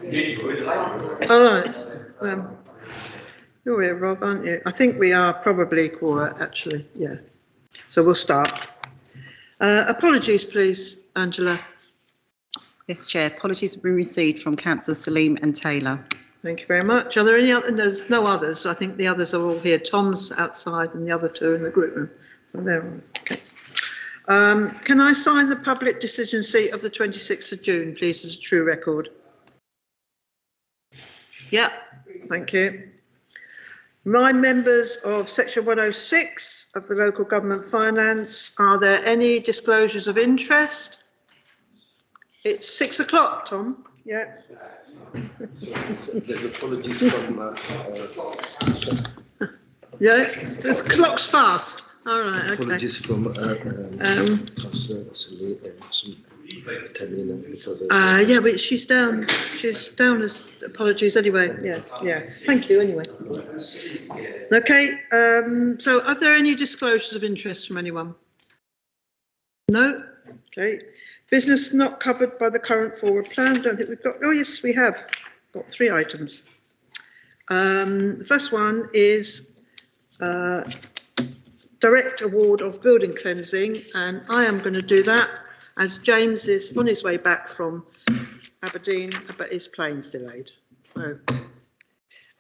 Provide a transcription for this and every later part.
All right. You're here, Rob, aren't you? I think we are probably quite, actually, yeah. So we'll start. Apologies, please, Angela. Yes, Chair. Apologies have been received from Councillor Salim and Taylor. Thank you very much. Are there any other? There's no others. I think the others are all here. Tom's outside and the other two in the group room. So they're all okay. Can I sign the public decision sheet of the 26th of June, please, as a true record? Yeah, thank you. My members of Section 106 of the Local Government Finance, are there any disclosures of interest? It's 6 o'clock, Tom. Yeah. There's apologies from. Yeah, the clock's fast. All right, okay. Apologies from Councillor because. Yeah, but she's down. She's down as apologies anyway. Yeah. Thank you anyway. Okay. So, are there any disclosures of interest from anyone? No. Okay. Business not covered by the current forward plan. Don't think we've got. Oh yes, we have got 3 items. The first one is direct award of building cleansing, and I am going to do that as James is on his way back from Aberdeen, but his plane's delayed. So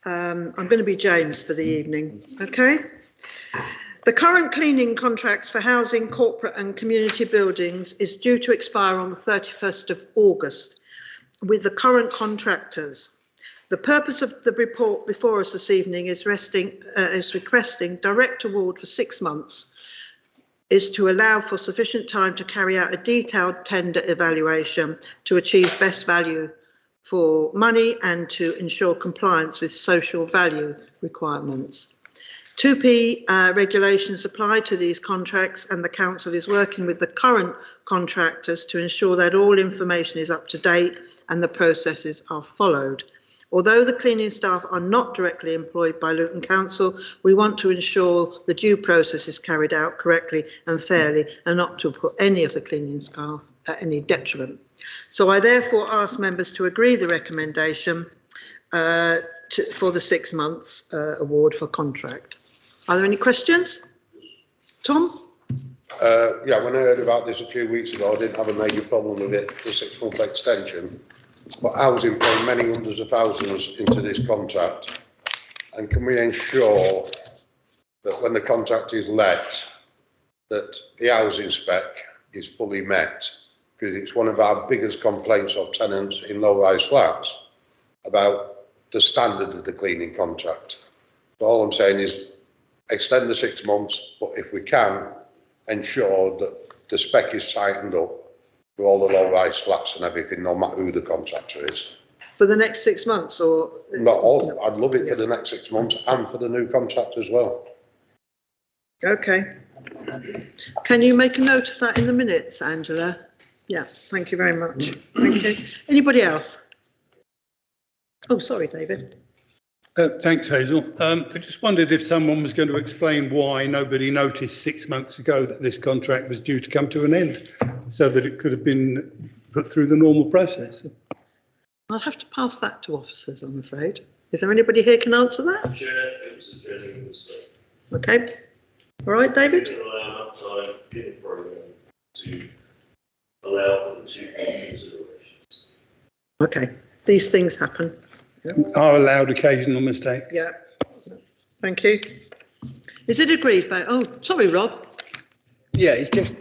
I'm going to be James for the evening. Okay. The current cleaning contracts for housing, corporate and community buildings is due to expire on the 31st of August with the current contractors. The purpose of the report before us this evening is requesting direct award for 6 months, is to allow for sufficient time to carry out a detailed tender evaluation to achieve best value for money and to ensure compliance with social value requirements. 2P regulations apply to these contracts, and the council is working with the current contractors to ensure that all information is up to date and the processes are followed. Although the cleaning staff are not directly employed by Luton Council, we want to ensure the due process is carried out correctly and fairly, and not to put any of the cleaning staff at any detriment. So I therefore ask members to agree the recommendation for the 6 months award for contract. Are there any questions? Tom? Yeah, when I heard about this a few weeks ago, I didn't have a major problem with it, the 6-month extension. But housing paid many hundreds of thousands into this contract. And can we ensure that when the contract is let, that the housing spec is fully met? Because it's one of our biggest complaints of tenants in low-rise flats about the standard of the cleaning contract. So all I'm saying is extend the 6 months, but if we can, ensure that the spec is tightened up for all the low-rise flats and everything, no matter who the contractor is. For the next 6 months, or? Not all. No. I'd love it for the next 6 months and for the new contract as well. Okay. Can you make a note of that in the minutes, Angela? Yeah, thank you very much. Thank you. Anybody else? Oh, sorry, David. Thanks, Hazel. I just wondered if someone was going to explain why nobody noticed 6 months ago that this contract was due to come to an end, so that it could have been put through the normal process. I'll have to pass that to officers, I'm afraid. Is there anybody here can answer that? Chair, it was a genuine mistake. Okay. All right, David? We didn't allow enough time in the programme to allow for the 2 considerations. Okay. These things happen. Are allowed occasional mistakes. Yeah. Thank you. Is it agreed by? Oh, sorry, Rob. Yeah, it's just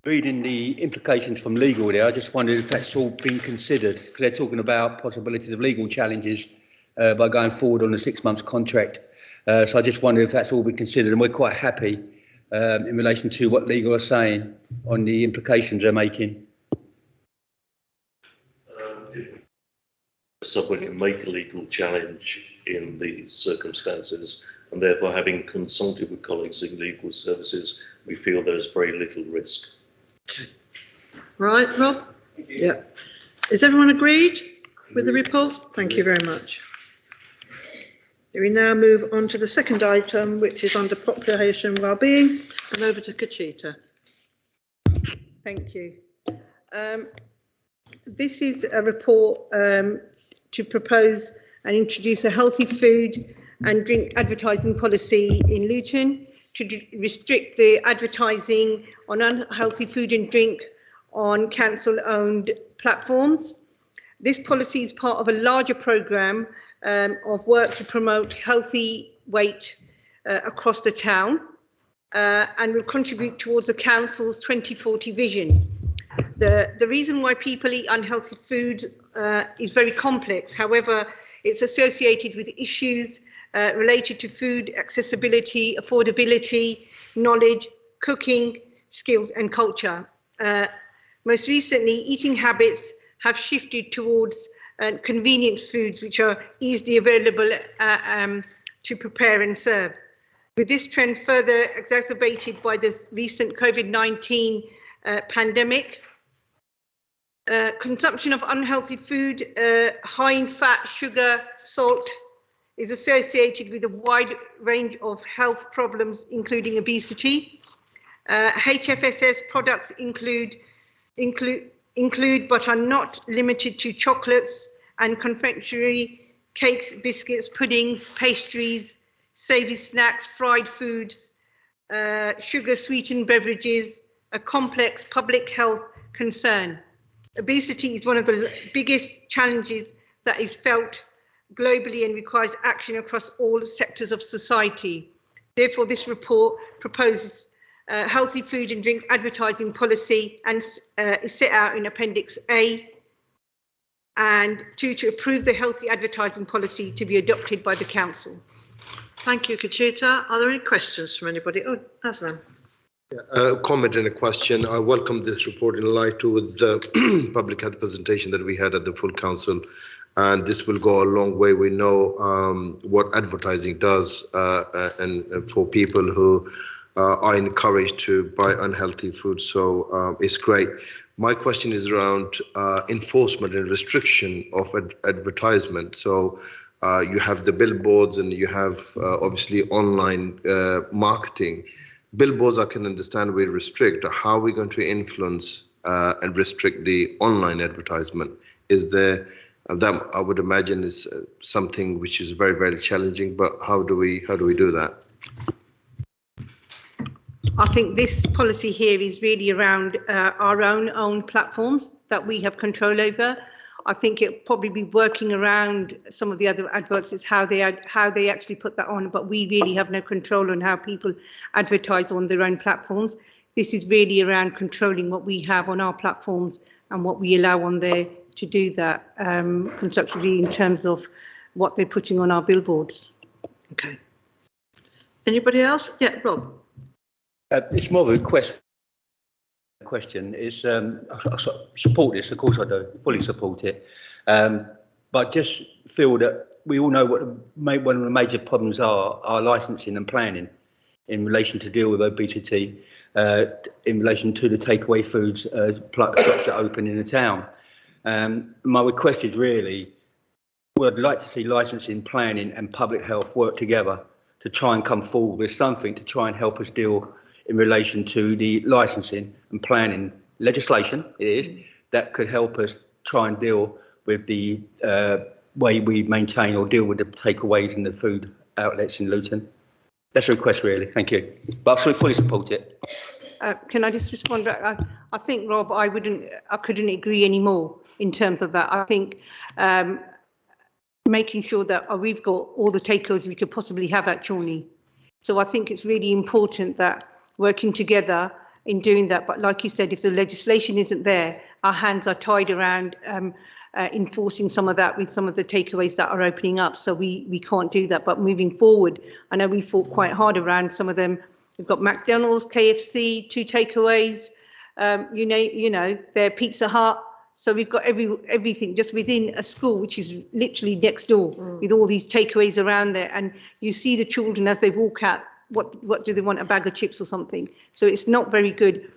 reading the implications from legal there. I just wondered if that's all been considered, because they're talking about possibilities of legal challenges by going forward on a 6 months contract. So I just wondered if that's all been considered, and we're quite happy in relation to what legal are saying on the implications they're making. Somebody can make a legal challenge in these circumstances, and therefore, having consulted with colleagues in legal services, we feel there's very little risk. Right, Rob? Yeah. Is everyone agreed with the report? Thank you very much. We now move on to the second item, which is under population wellbeing, and over to Kachita. Thank you. This is a report to propose and introduce a healthy food and drink advertising policy in Luton, to restrict the advertising on unhealthy food and drink on council-owned platforms. This policy is part of a larger programme of work to promote healthy weight across the town and will contribute towards the council's 2040 vision. The reason why people eat unhealthy food is very complex. However, it's associated with issues related to food accessibility, affordability, knowledge, cooking skills and culture. Most recently, eating habits have shifted towards convenience foods which are easily available to prepare and serve. With this trend further exacerbated by the recent COVID-19 pandemic, consumption of unhealthy food high in fat, sugar, salt is associated with a wide range of health problems, including obesity. HFSS products include but are not limited to chocolates and confectionery, cakes, biscuits, puddings, pastries, savoury snacks, fried foods, sugar sweetened beverages, a complex public health concern. Obesity is one of the biggest challenges that is felt globally and requires action across all sectors of society. Therefore, this report proposes healthy food and drink advertising policy and is set out in Appendix A, and to approve the healthy advertising policy to be adopted by the council. Thank you, Kachita. Are there any questions from anybody? Oh, Aslan. A comment and a question. I welcome this report in light with the public health presentation that we had at the full council, and this will go a long way. We know what advertising does, and for people who are encouraged to buy unhealthy food, so it's great. My question is around enforcement and restriction of advertisement. So you have the billboards and you have obviously online marketing. Billboards, I can understand we restrict. How are we going to influence and restrict the online advertisement? Is there that I would imagine is something which is very, very challenging, but how do we do that? I think this policy here is really around our own platforms that we have control over. I think it'll probably be working around some of the other adverts. It's how they actually put that on, but we really have no control on how people advertise on their own platforms. This is really around controlling what we have on our platforms and what we allow on there to do that constructively in terms of what they're putting on our billboards. Okay. Anybody else? Yeah, Rob. It's more of a question. Is I support this, of course I do, fully support it, but just feel that we all know what one of the major problems are licensing and planning in relation to deal with obesity, in relation to the takeaway foods shops that open in the town. My request is really, well, I'd like to see licensing, planning and public health work together to try and come forward with something to try and help us deal in relation to the licensing and planning legislation, it is, that could help us try and deal with the way we maintain or deal with the takeaways in the food outlets in Luton. That's a request, really. Thank you. But I fully support it. Can I just respond? I think, Rob, I couldn't agree any more in terms of that. I think making sure that we've got all the takeaways we could possibly have at Chorley. So I think it's really important that working together in doing that. But like you said, if the legislation isn't there, our hands are tied around enforcing some of that with some of the takeaways that are opening up. So we can't do that. But moving forward, I know we fought quite hard around some of them. We've got McDonald's, KFC, 2 takeaways, you know, they're Pizza Hut. So we've got everything just within a school, which is literally next door, with all these takeaways around there. And you see the children as they walk out, what do they want, a bag of chips or something? So it's not very good.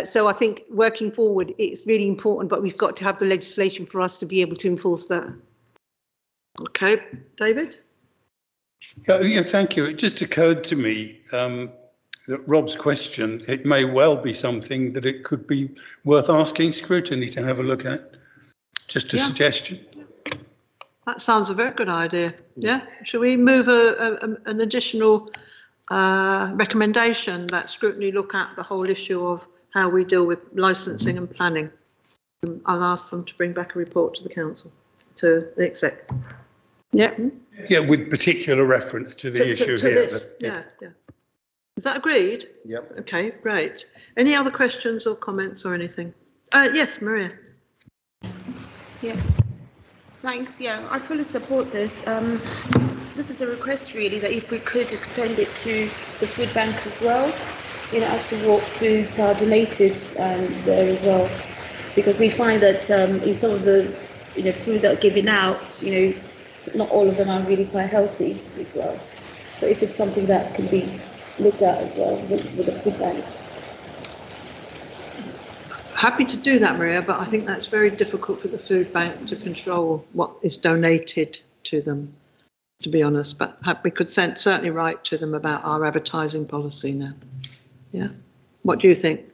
So I think working forward, it's really important, but we've got to have the legislation for us to be able to enforce that. Okay, David? Yeah, thank you. It just occurred to me that Rob's question, it may well be something that it could be worth asking scrutiny to have a look at. Just a suggestion. That sounds a very good idea. Yeah. Shall we move an additional recommendation that scrutiny look at the whole issue of how we deal with licensing and planning? I'll ask them to bring back a report to the council, to the exec. Yeah. Yeah, with particular reference to the issue here. This. Yeah. Is that agreed? Yep. Okay, great. Any other questions or comments or anything? Yes, Maria. Yeah. Thanks. Yeah, I fully support this. This is a request really that if we could extend it to the food bank as well, as to what foods are donated there as well, because we find that in some of the food that are given out, not all of them are really quite healthy as well. So if it's something that can be looked at as well with the food bank. Happy to do that, Maria, but I think that's very difficult for the food bank to control what is donated to them, to be honest. But we could certainly write to them about our advertising policy now. Yeah. What do you think?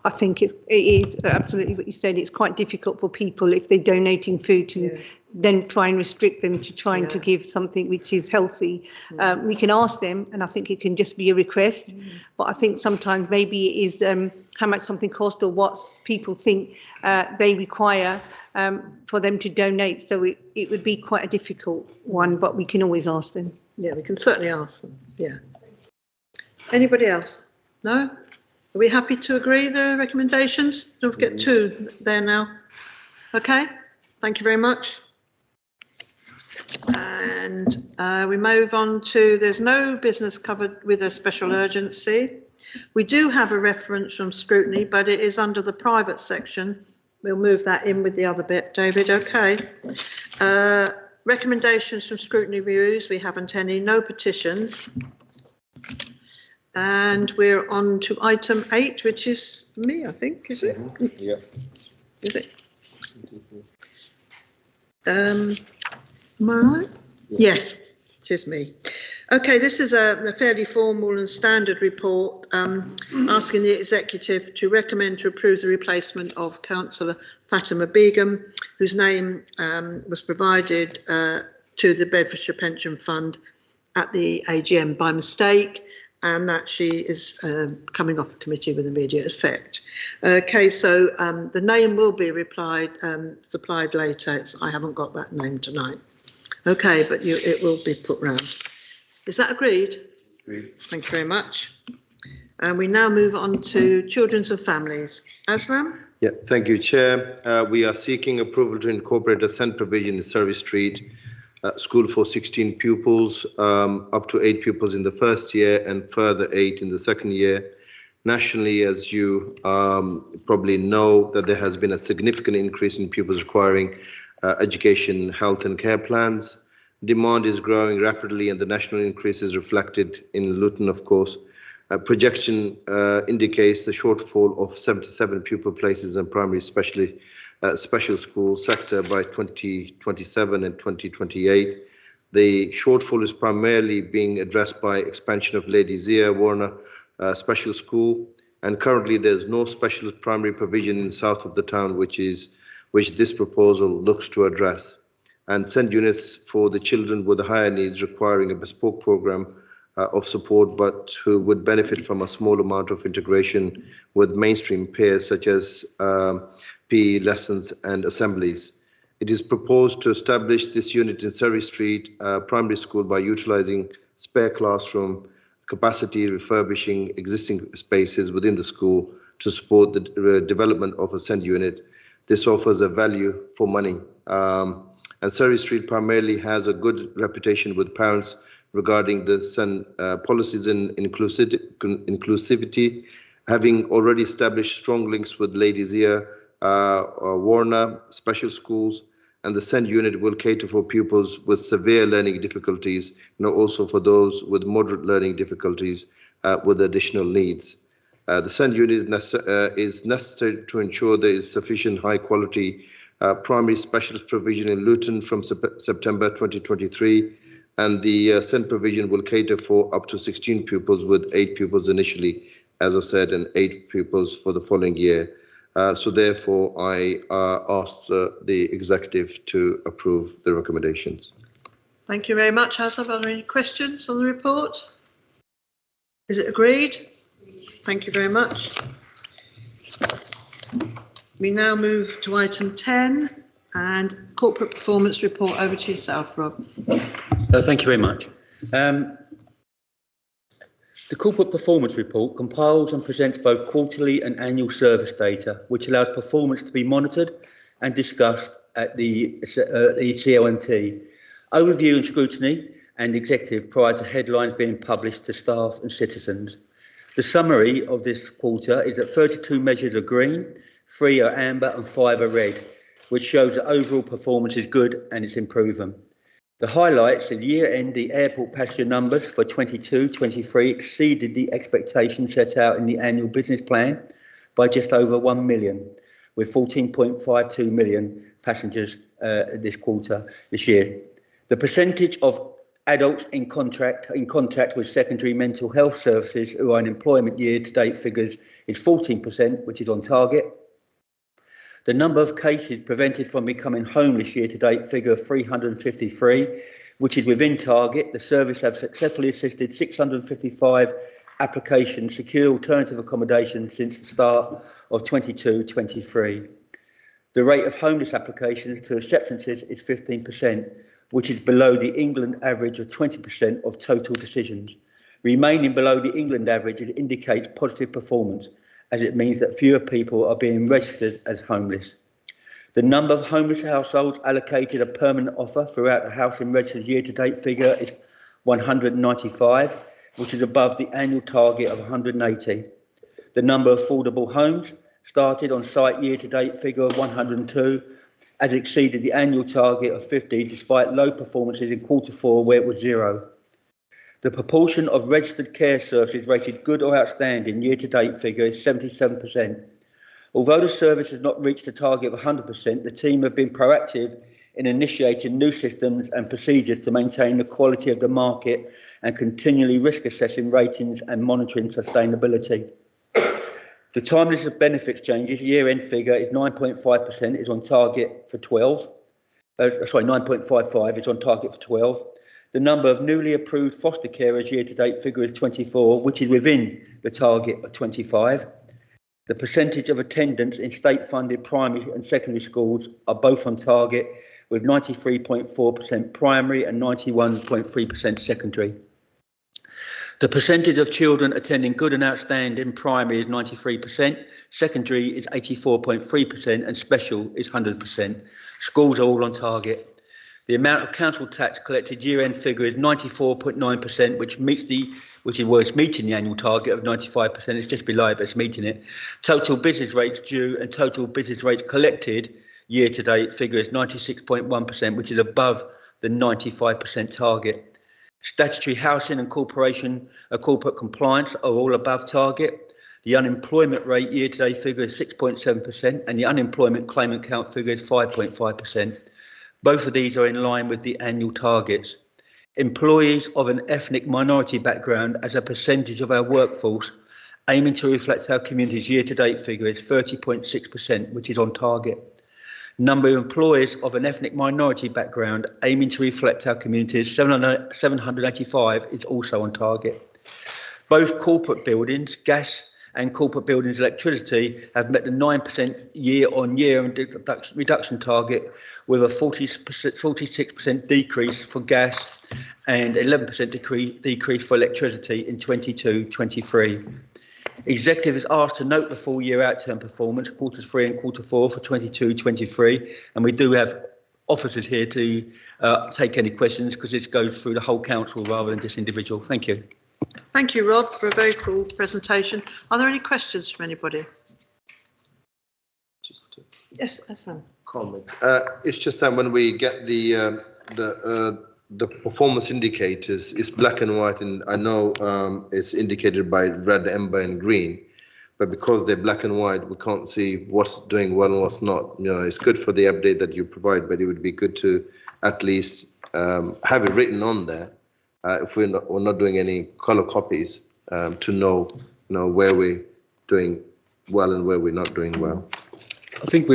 I think it is absolutely what you said. It's quite difficult for people if they're donating food to then try and restrict them to trying to give something which is healthy. We can ask them, and I think it can just be a request. But I think sometimes maybe it is how much something costs or what people think they require for them to donate. So it would be quite a difficult one, but we can always ask them. Yeah, we can certainly ask them. Yeah. Anybody else? No? Are we happy to agree the recommendations? Don't forget 2 there now. Okay, thank you very much. And we move on to, there's no business covered with a special urgency. We do have a reference from scrutiny, but it is under the private section. We'll move that in with the other bit, David, okay. Recommendations from scrutiny reviews, we haven't any, no petitions. And we're on to item 8, which is me, I think, is it? Yeah. Is it? Am I right? Yes, it is me. Okay, this is a fairly formal and standard report asking the executive to recommend to approve the replacement of Councillor Fatima Begum, whose name was provided to the Bedfordshire Pension Fund at the AGM by mistake, and that she is coming off the committee with immediate effect. Okay, so the name will be supplied later. I haven't got that name tonight. Okay, but it will be put round. Is that agreed? Agreed. Thank you very much. And we now move on to Children's and Families. Aslam? Yeah, thank you, Chair. We are seeking approval to incorporate a SEND provision in Surrey Street School for 16 pupils, up to 8 pupils in the first year and further 8 in the second year. Nationally, as you probably know, that there has been a significant increase in pupils requiring education, health and care plans. Demand is growing rapidly and the national increase is reflected in Luton, of course. Projection indicates the shortfall of 77 pupil places in primary special school sector by 2027 and 2028. The shortfall is primarily being addressed by expansion of Lady Zia Warner Special School, and currently there's no special primary provision in south of the town, which this proposal looks to address, and send units for the children with higher needs requiring a bespoke program of support, but who would benefit from a small amount of integration with mainstream peers such as PE lessons and assemblies. It is proposed to establish this unit in Surrey Street Primary School by utilizing spare classroom capacity, refurbishing existing spaces within the school to support the development of a SEND unit. This offers a value for money. And Surrey Street primarily has a good reputation with parents regarding the SEND policies in inclusivity, having already established strong links with Lady Zia Warner Special Schools, and the SEND unit will cater for pupils with severe learning difficulties, and also for those with moderate learning difficulties with additional needs. The SEND unit is necessary to ensure there is sufficient high quality primary specialist provision in Luton from September 2023, and the SEND provision will cater for up to 16 pupils with 8 pupils initially, as I said, and 8 pupils for the following year. So therefore, I asked the executive to approve the recommendations. Thank you very much. Are there any questions on the report? Is it agreed? Thank you very much. We now move to item 10 and corporate performance report. Over to yourself, Rob. Thank you very much. The corporate performance report compiles and presents both quarterly and annual service data, which allows performance to be monitored and discussed at the CLMT. Overview and scrutiny and executive prior to headlines being published to staff and citizens. The summary of this quarter is that 32 measures are green, 3 are amber and 5 are red, which shows that overall performance is good and it's improving. The highlights of year-end, the airport passenger numbers for 22-23 exceeded the expectations set out in the annual business plan by just over 1 million, with 14.52 million passengers this year. The percentage of adults in contact with secondary mental health services who are in employment year-to-date figures is 14%, which is on target. The number of cases prevented from becoming homeless year-to-date figure of 353, which is within target. The service have successfully assisted 655 applications secure alternative accommodation since the start of 22-23. The rate of homeless applications to acceptances is 15%, which is below the England average of 20% of total decisions. Remaining below the England average, it indicates positive performance, as it means that fewer people are being registered as homeless. The number of homeless households allocated a permanent offer throughout the housing registered year-to-date figure is 195, which is above the annual target of 180. The number of affordable homes started on site year-to-date figure of 102 has exceeded the annual target of 50 despite low performances in Q4 where it was 0. The proportion of registered care services rated good or outstanding year-to-date figure is 77%. Although the service has not reached the target of 100%, the team have been proactive in initiating new systems and procedures to maintain the quality of the market and continually risk assessing ratings and monitoring sustainability. The timeliness of benefits changes, year-end figure is 9.5%, is on target for 12. 9.55 is on target for 12. The number of newly approved foster carers year-to-date figure is 24, which is within the target of 25. The percentage of attendance in state-funded primary and secondary schools are both on target, with 93.4% primary and 91.3% secondary. The percentage of children attending good and outstanding primary is 93%, secondary is 84.3% and special is 100%. Schools are all on target. The amount of council tax collected year-end figure is 94.9%, which is meeting the annual target of 95%. It's just below it, but it's meeting it. Total business rates due and total business rates collected year-to-date figure is 96.1%, which is above the 95% target. Statutory housing and corporate compliance are all above target. The unemployment rate year-to-date figure is 6.7%, and the unemployment claimant count figure is 5.5%. Both of these are in line with the annual targets. Employees of an ethnic minority background as a percentage of our workforce, aiming to reflect our community's year-to-date figure is 30.6%, which is on target. Number of employees of an ethnic minority background, aiming to reflect our community's 785, is also on target. Both corporate buildings, gas and corporate buildings electricity, have met the 9% year-on-year reduction target, with a 46% decrease for gas and 11% decrease for electricity in 22-23. Executive is asked to note the full year outturn performance, Q3 and Q4 for 22-23, and we do have officers here to take any questions because this goes through the whole council rather than just individual. Thank you. Thank you, Rob, for a very cool presentation. Are there any questions from anybody? Yes, Hassan. Comment. It's just that when we get the performance indicators, it's black and white, and I know it's indicated by red, amber, and green, but because they're black and white, we can't see what's doing well and what's not. You know, it's good for the update that you provide, but it would be good to at least have it written on there. If we're not doing any color copies, to know where we're doing well and where we're not doing well. I think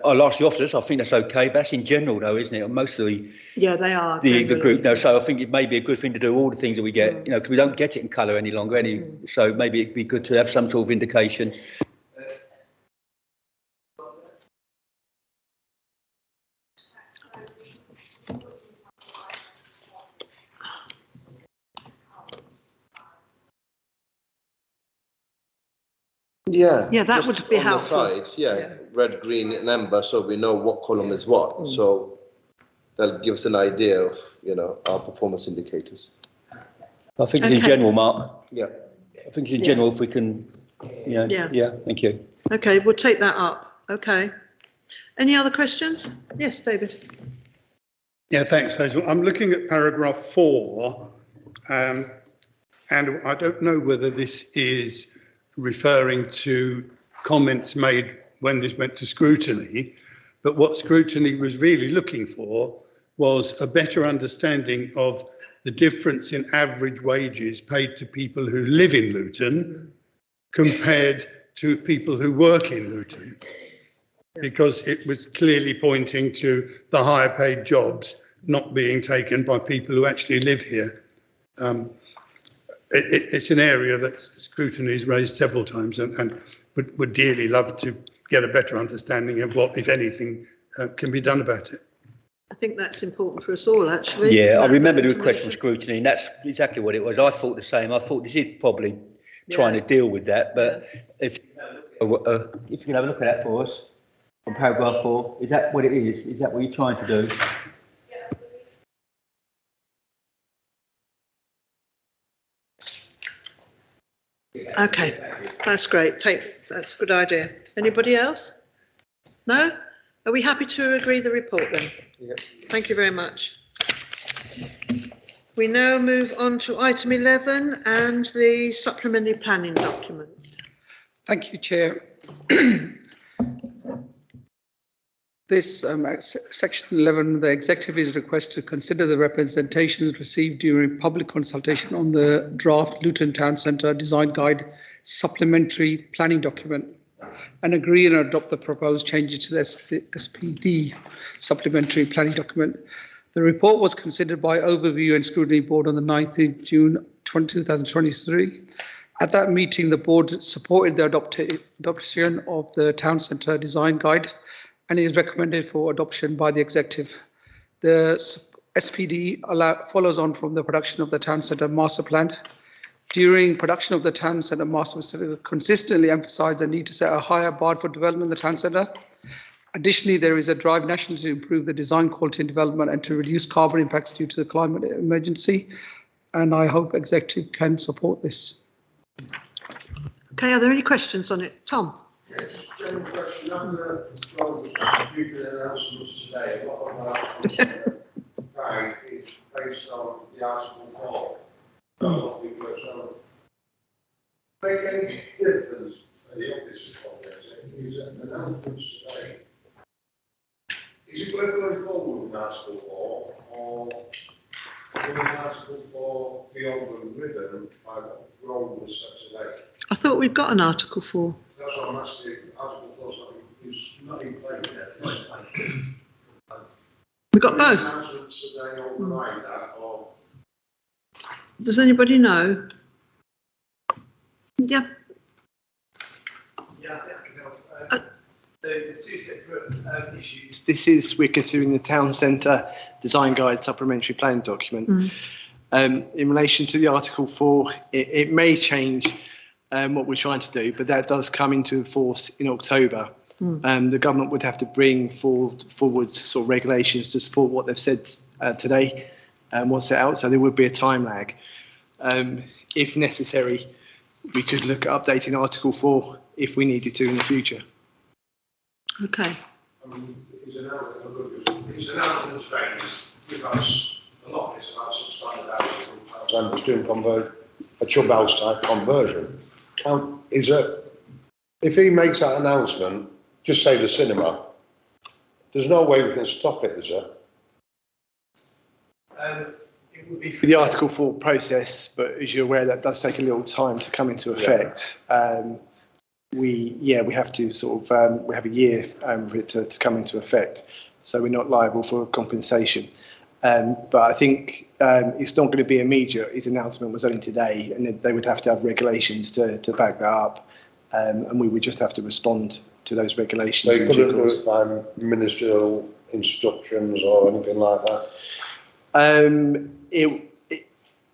I'll ask the officers, I think that's okay, but that's in general though, isn't it? Most of the Yeah, they are. the generally. group, no, so I think it may be a good thing to do all the things that we get, you know, because we don't get it in colour any longer, so maybe it'd be good to have some sort of indication. Yeah. Yeah, that just would be on the helpful. side, yeah, red, green and amber, so we know what column is what. So that'll give us an idea of, you know, our performance indicators. I think in Okay. general, Mark. Yeah. I think in general, if we can, yeah, thank you. Okay, we'll take that up. Okay. Any other questions? Yes, David. Yeah, thanks, Hazel. I'm looking at paragraph 4, and I don't know whether this is referring to comments made when this went to scrutiny, but what scrutiny was really looking for was a better understanding of the difference in average wages paid to people who live in Luton compared to people who work in Luton, because it was clearly pointing to the higher paid jobs not being taken by people who actually live here. It's an area that scrutiny has raised several times, and would dearly love to get a better understanding of what, if anything, can be done about it. I think that's important for us all, actually. Yeah, I That remember the information. question scrutiny, and that's exactly what it was. I thought the same. I thought this is probably trying to deal with that, but if you can have a look at that for us, on paragraph 4, is that what it is? Is that what you're trying to do? Okay, that's great. That's a good idea. Anybody else? No? Are we happy to agree the report then? Yep. Thank you very much. We now move on to item 11 and the supplementary planning document. Thank you, Chair. This section 11, the executive is requested to consider the representations received during public consultation on the draft Luton Town Centre Design Guide supplementary planning document and agree and adopt the proposed changes to the SPD supplementary planning document. The report was considered by Overview and Scrutiny Board on the 9th of June 2023. At that meeting, the board supported the adoption of the Town Centre Design Guide and is recommended for adoption by the executive. The SPD follows on from the production of the Town Centre Master Plan. During production of the Town Centre Master Plan, consistently emphasised the need to set a higher bar for development in the Town Centre. Additionally, there is a drive nationally to improve the design quality and development and to reduce carbon impacts due to the climate emergency. And I hope executive can support this. Okay, are there any questions on it? Tom? Yes, general question. Under future announcements today, a lot of our guide is based on the Article 4. What we were told. Make any difference in the office of it? Is announcements today? Is it worth going forward with Article 4 or doing Article 4 beyond the rhythm by what Ron was said today? I thought we'd got an Article 4. That's what I'm asking. Article 4 is not in place yet. We've got both. Announcements today override that, or Does anybody know? Yeah. Yeah, I can help. There's two separate issues. This is, we're considering the Town Centre Design Guide Supplementary Planning Document. In relation to the Article 4, it may change what we're trying to do, but that does come into force in October. The government would have to bring forward sort of regulations to support what they've said today and what's set out, so there would be a time lag. If necessary, we could look at updating Article 4 if we needed to in the future. Okay. his announcement give us a lot. It's about 600,000 pounds doing a Chubb House type conversion. If he makes that announcement, just say the cinema, there's no way we can stop it, is there? It would be for the Article 4 process, but as you're aware, that does take a little time to come into effect. we have to sort of, we have a year for it to come into effect. So we're not liable for compensation. But I think it's not going to be immediate. His announcement was only today, and they would have to have regulations to back that up. And we would just have to respond to those regulations. So you couldn't do it by ministerial instructions or anything like that?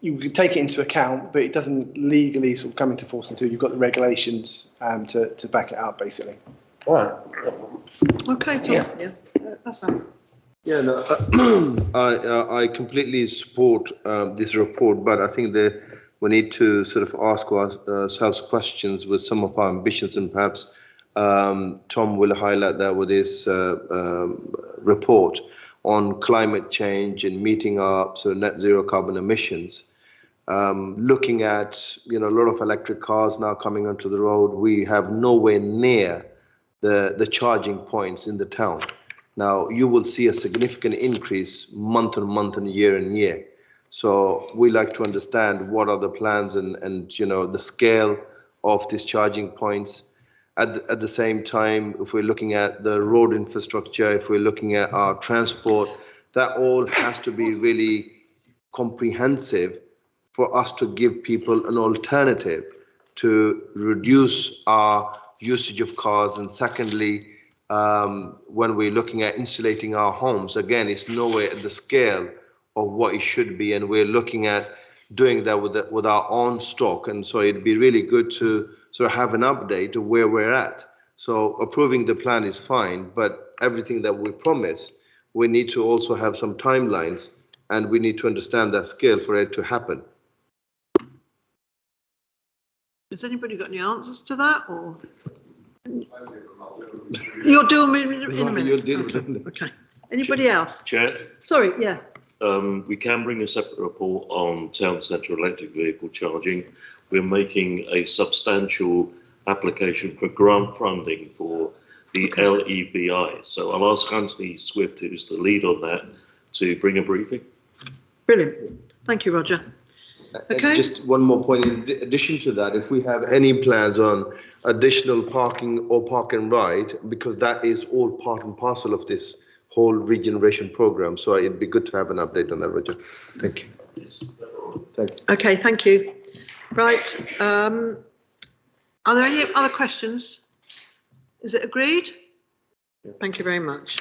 You could take it into account, but it doesn't legally sort of come into force until you've got the regulations to back it up, basically. All right. Okay, Tom. Yeah. That's fine. Yeah, no, I completely support this report, but I think that we need to sort of ask ourselves questions with some of our ambitions, and perhaps Tom will highlight that with his report on climate change and meeting our net zero carbon emissions. Looking at a lot of electric cars now coming onto the road, we have nowhere near the charging points in the town. Now you will see a significant increase month on month and year. So we like to understand what are the plans and the scale of these charging points. At the same time, if we're looking at the road infrastructure, if we're looking at our transport, that all has to be really comprehensive for us to give people an alternative to reduce our usage of cars. And secondly, when we're looking at insulating our homes, again, it's nowhere at the scale of what it should be, and we're looking at doing that with our own stock. And so it'd be really good to sort of have an update of where we're at. So approving the plan is fine, but everything that we promise, we need to also have some timelines, and we need to understand that scale for it to happen. Has anybody got any answers to that, or? You'll do them in a minute. You'll deal with them. Okay. Anybody else? Chair? Sorry, yeah. We can bring a separate report on town centre electric vehicle charging. We're making a substantial application for grant funding for the LEVI. So I'll ask Anthony Swift, who's the lead on that, to bring a briefing. Brilliant. Thank you, Roger. Okay. Just one more point. In addition to that, if we have any plans on additional parking or park and ride, because that is all part and parcel of this whole regeneration program. So it'd be good to have an update on that, Roger. Thank you. Thank you. Okay, thank you. Right. Are there any other questions? Is it agreed? Yeah. Thank you very much.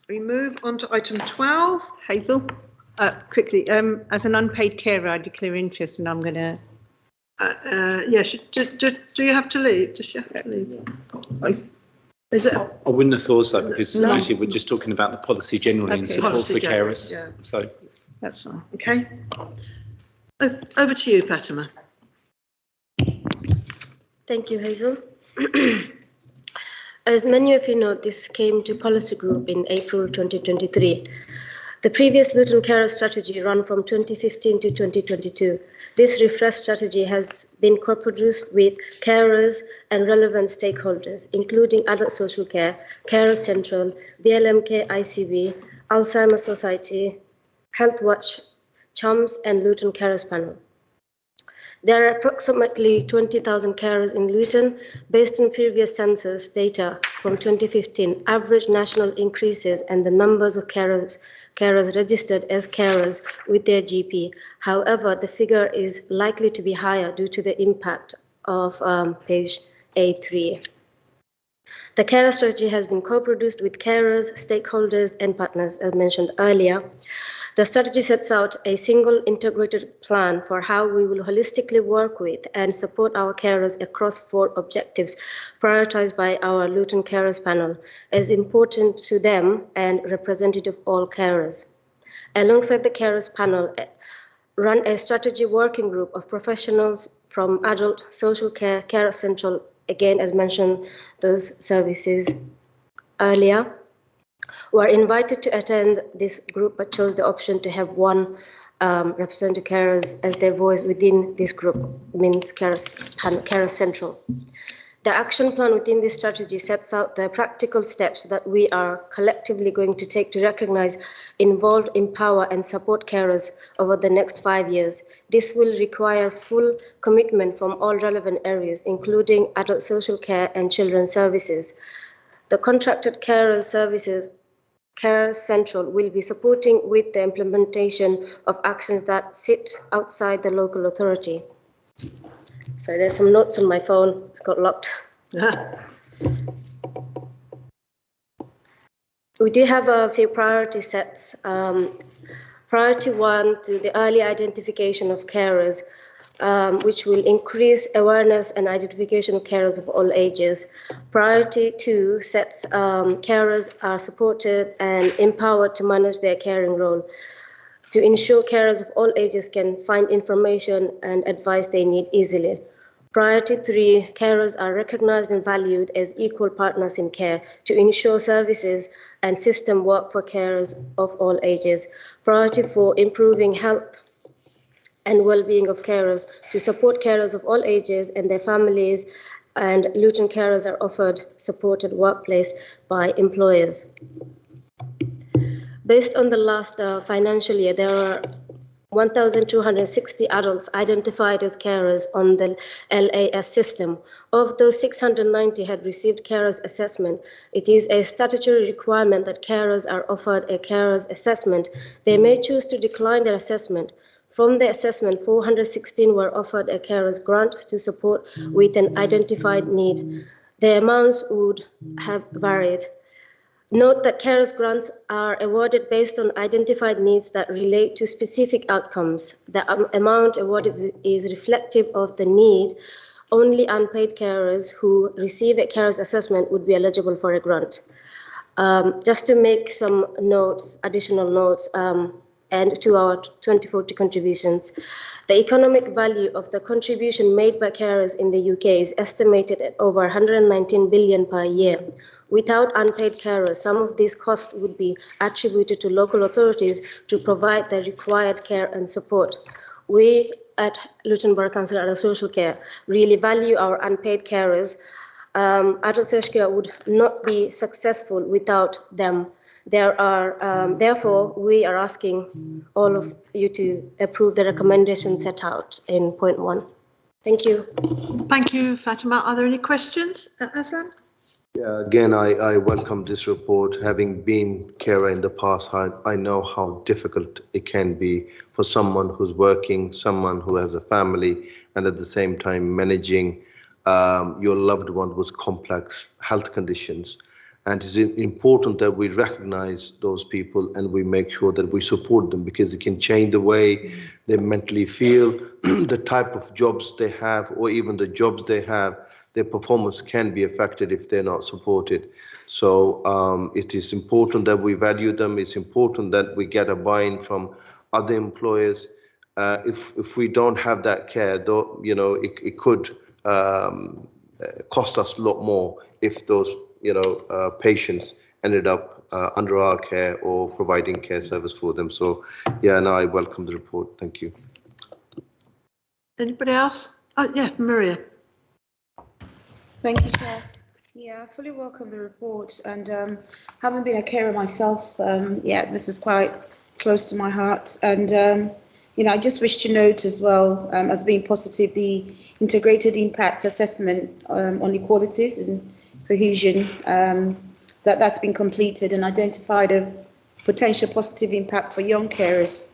We move on to item 12. Hazel, quickly, as an unpaid carer, I declare interest, and I'm going to. Yes. Do you have to leave? Does she have to leave? Is it? I wouldn't have thought so, because actually we're just talking about the policy generally in support for carers. Yeah. So that's fine. Okay. Over to you, Fatima. Thank you, Hazel. As many of you know, this came to policy group in April 2023. The previous Luton Carer strategy ran from 2015 to 2022. This refreshed strategy has been co-produced with carers and relevant stakeholders, including Adult Social Care, Carers Central, BLMK ICB, Alzheimer's Society, Health Watch, CHUMS, and Luton Carers Panel. There are approximately 20,000 carers in Luton. Based on previous census data from 2015, average national increases and the numbers of carers registered as carers with their GP. However, the figure is likely to be higher due to the impact of page A3. The carer strategy has been co-produced with carers, stakeholders, and partners, as mentioned earlier. The strategy sets out a single integrated plan for how we will holistically work with and support our carers across 4 objectives prioritized by our Luton Carers Panel as important to them and representative of all carers. Alongside the Carers Panel, run a strategy working group of professionals from Adult Social Care, Carers Central, again, as mentioned, those services earlier, were invited to attend this group but chose the option to have one representative carers as their voice within this group, means Carers Central. The action plan within this strategy sets out the practical steps that we are collectively going to take to recognize, involve, empower, and support carers over the next 5 years. This will require full commitment from all relevant areas, including adult social care and children's services. The contracted carers services Care Central will be supporting with the implementation of actions that sit outside the local authority. Sorry, there's some notes on my phone. It's got locked. We do have a few priority sets. Priority 1 to the early identification of carers, which will increase awareness and identification of carers of all ages. Priority 2 sets carers are supported and empowered to manage their caring role, to ensure carers of all ages can find information and advice they need easily. Priority 3, carers are recognized and valued as equal partners in care, to ensure services and system work for carers of all ages. Priority 4, improving health and well-being of carers, to support carers of all ages and their families, and Luton carers are offered supported workplace by employers. Based on the last financial year, there are 1,260 adults identified as carers on the LAS system. Of those, 690 had received carers assessment. It is a statutory requirement that carers are offered a carers assessment. They may choose to decline their assessment. From the assessment, 416 were offered a carers grant to support with an identified need. The amounts would have varied. Note that carers grants are awarded based on identified needs that relate to specific outcomes. The amount awarded is reflective of the need. Only unpaid carers who receive a carers assessment would be eligible for a grant. Just to make some notes, additional notes, and to our 2040 contributions. The economic value of the contribution made by carers in the UK is estimated at over 119 billion per year. Without unpaid carers, some of these costs would be attributed to local authorities to provide the required care and support. We at Luton Borough Council Adult Social Care really value our unpaid carers. Adult social care would not be successful without them. Therefore, we are asking all of you to approve the recommendation set out in point 1. Thank you. Thank you, Fatima. Are there any questions, Aslan? Yeah, again, I welcome this report. Having been carer in the past, I know how difficult it can be for someone who's working, someone who has a family, and at the same time managing your loved one with complex health conditions. And it's important that we recognize those people and we make sure that we support them, because it can change the way they mentally feel, the type of jobs they have, or even the jobs they have. Their performance can be affected if they're not supported. So it is important that we value them. It's important that we get a buy-in from other employers. If we don't have that care, though, you know, it could cost us a lot more if those patients ended up under our care or providing care service for them. So yeah, no, I welcome the report. Thank you. Anybody else? Oh yeah, Maria. Thank you, Chair. Yeah, I fully welcome the report, and having been a carer myself, yeah, this is quite close to my heart. And I just wish to note as well, as being positive, the integrated impact assessment on equalities and cohesion, that's been completed and identified a potential positive impact for young carers,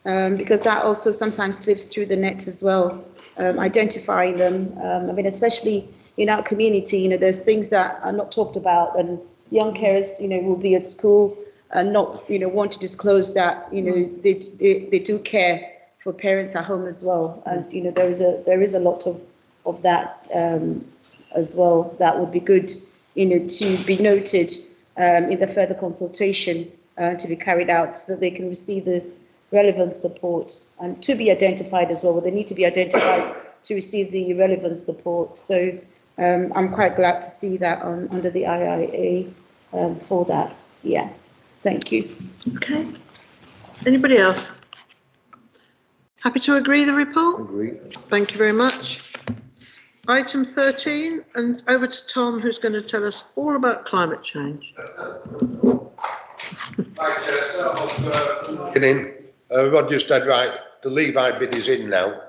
because that also sometimes slips through the net as well, identifying them. I mean, especially in our community, there's things that are not talked about, and young carers, will be at school and not, want to disclose that, they do care for parents at home as well. And, there is a lot of that as well. That would be good, to be noted in the further consultation to be carried out, so that they can receive the relevant support, and to be identified as well. Well, they need to be identified to receive the relevant support. So I'm quite glad to see that under the IIA for that. Yeah, thank you. Okay. Anybody else? Happy to agree the report? Agree. Thank you very much. Item 13, and over to Tom, who's going to tell us all about climate change. Roger said, right, the Levi bid is in now,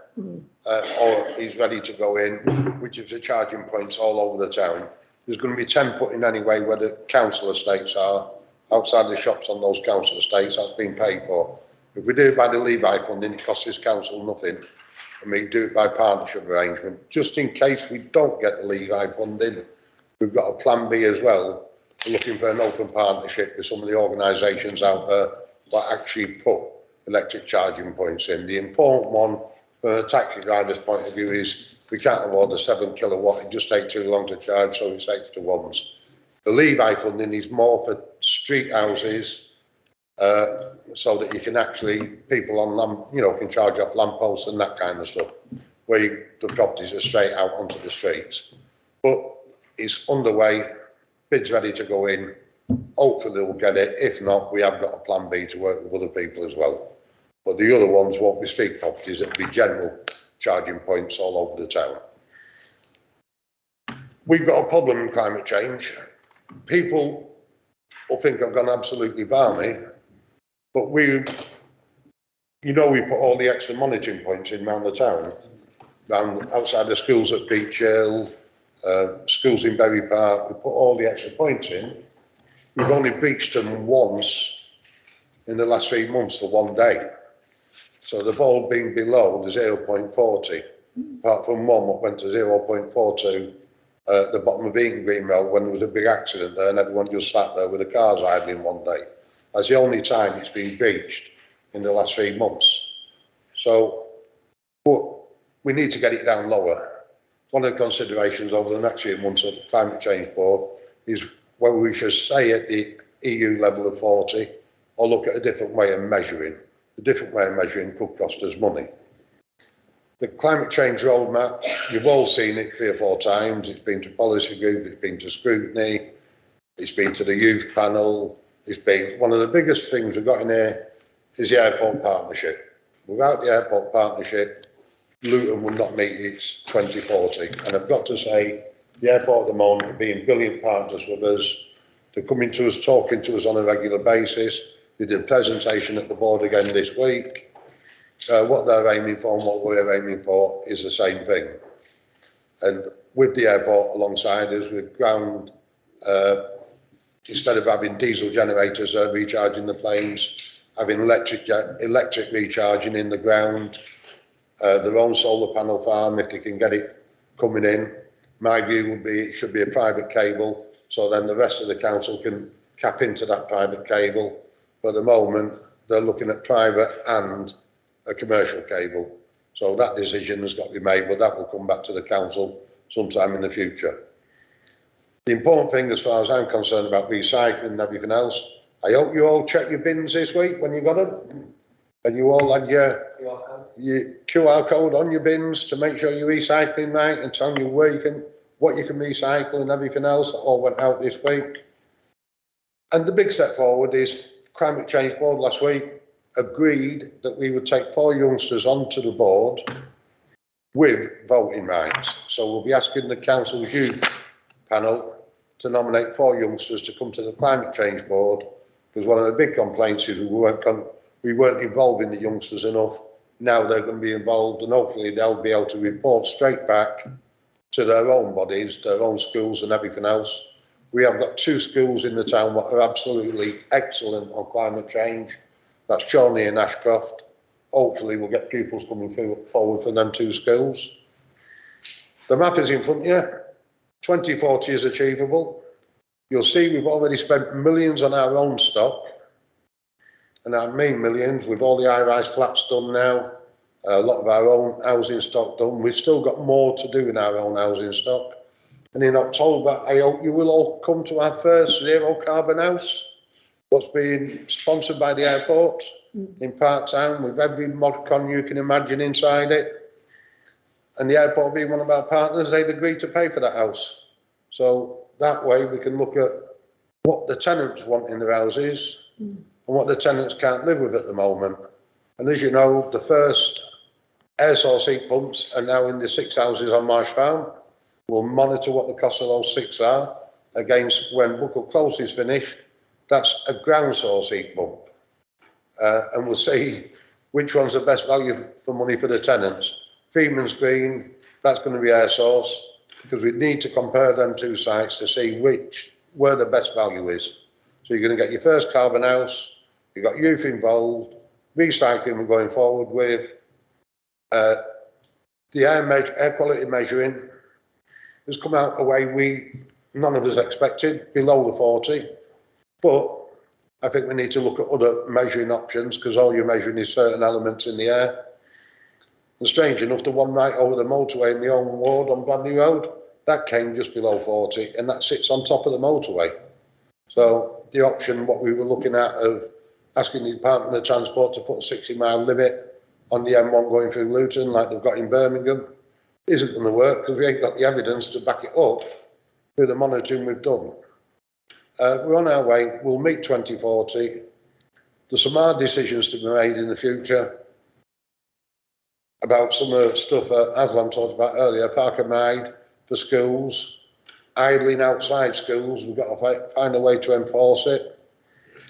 or he's ready to go in, which is the charging points all over the town. There's going to be 10 put in anyway where the council estates are, outside the shops on those council estates, that's been paid for. If we do it by the Levi funding, it costs this council nothing, and we do it by partnership arrangement. Just in case we don't get the Levi funding, we've got a plan B as well. We're looking for an open partnership with some of the organisations out there that actually put electric charging points in. The important one from a taxi driver's point of view is we can't afford the 7 kilowatt, it just takes too long to charge, so it's extra ones. The Levi funding is more for street houses, so that you can actually, people on lamp, you know, can charge off lampposts and that kind of stuff, where the properties are straight out onto the streets. But it's underway, bids ready to go in. Hopefully we'll get it. If not, we have got a plan B to work with other people as well. But the other ones won't be street properties, it'll be general charging points all over the town. We've got a problem in climate change. People will think I've gone absolutely balmy, but we put all the extra monitoring points in around the town, down outside the schools at Beach Hill, schools in Berry Park. We put all the extra points in. We've only breached them once in the last 3 months for 1 day. So they've all been below the 0.40, apart from one that went to 0.42 at the bottom of Eaton Green Road when there was a big accident there and everyone just sat there with the cars idling 1 day. That's the only time it's been breached in the last 3 months. So, but we need to get it down lower. One of the considerations over the next few months of the Climate Change Board is whether we should stay at the EU level of 40 or look at a different way of measuring. A different way of measuring could cost us money. The climate change roadmap, you've all seen it 3 or 4 times. It's been to policy group, it's been to scrutiny, it's been to the youth panel. It's been one of the biggest things we've got in here is the airport partnership. Without the airport partnership, Luton will not meet its 2040. And I've got to say, the airport at the moment are being brilliant partners with us. They're coming to us, talking to us on a regular basis. We did a presentation at the board again this week. What they're aiming for and what we're aiming for is the same thing. And with the airport alongside us, we've ground, instead of having diesel generators recharging the planes, having electric recharging in the ground, their own solar panel farm, if they can get it coming in. My view would be it should be a private cable, so then the rest of the council can cap into that private cable. But at the moment, they're looking at private and a commercial cable. So that decision has got to be made, but that will come back to the council sometime in the future. The important thing, as far as I'm concerned, about recycling and everything else, I hope you all check your bins this week when you got them. And you all had your QR code on your bins to make sure you're recycling right and telling you where you can, what you can recycle and everything else. That all went out this week. And the big step forward is Climate Change Board last week agreed that we would take 4 youngsters onto the board with voting rights. So we'll be asking the council's youth panel to nominate 4 youngsters to come to the Climate Change Board, because one of the big complaints is we weren't involving the youngsters enough. Now they're going to be involved, and hopefully they'll be able to report straight back to their own bodies, their own schools and everything else. We have got 2 schools in the town that are absolutely excellent on climate change. That's Chorley and Ashcroft. Hopefully we'll get pupils coming forward for them 2 schools. The map is in front of you. 2040 is achievable. You'll see we've already spent millions on our own stock. And I mean millions, with all the high-rise flats done now, a lot of our own housing stock done. We've still got more to do in our own housing stock. And in October, I hope you will all come to our first zero carbon house, what's being sponsored by the airport in Parktown, with every modcon you can imagine inside it. And the airport being one of our partners, they've agreed to pay for that house. So that way we can look at what the tenants want in their houses and what the tenants can't live with at the moment. And as you know, the first air source heat pumps are now in the 6 houses on Marsh Farm. We'll monitor what the cost of those 6 are against when Buckle Close is finished. That's a ground source heat pump. And we'll see which one's the best value for money for the tenants. Freeman's Green, that's going to be air source, because we need to compare them 2 sites to see where the best value is. So you're going to get your first carbon house, you've got youth involved, recycling we're going forward with, the air quality measuring has come out a way none of us expected, below the 40, but I think we need to look at other measuring options, because all you're measuring is certain elements in the air. And strange enough, the one right over the motorway in my own ward on Bradley Road, that came just below 40, and that sits on top of the motorway. So the option, what we were looking at, of asking the Department of Transport to put a 60-mile limit on the M1 going through Luton, like they've got in Birmingham, isn't going to work, because we ain't got the evidence to back it up through the monitoring we've done. We're on our way. We'll meet 2040. There's some hard decisions to be made in the future about some of the stuff Aslan talked about earlier, Park and Ride for schools, idling outside schools. We've got to find a way to enforce it,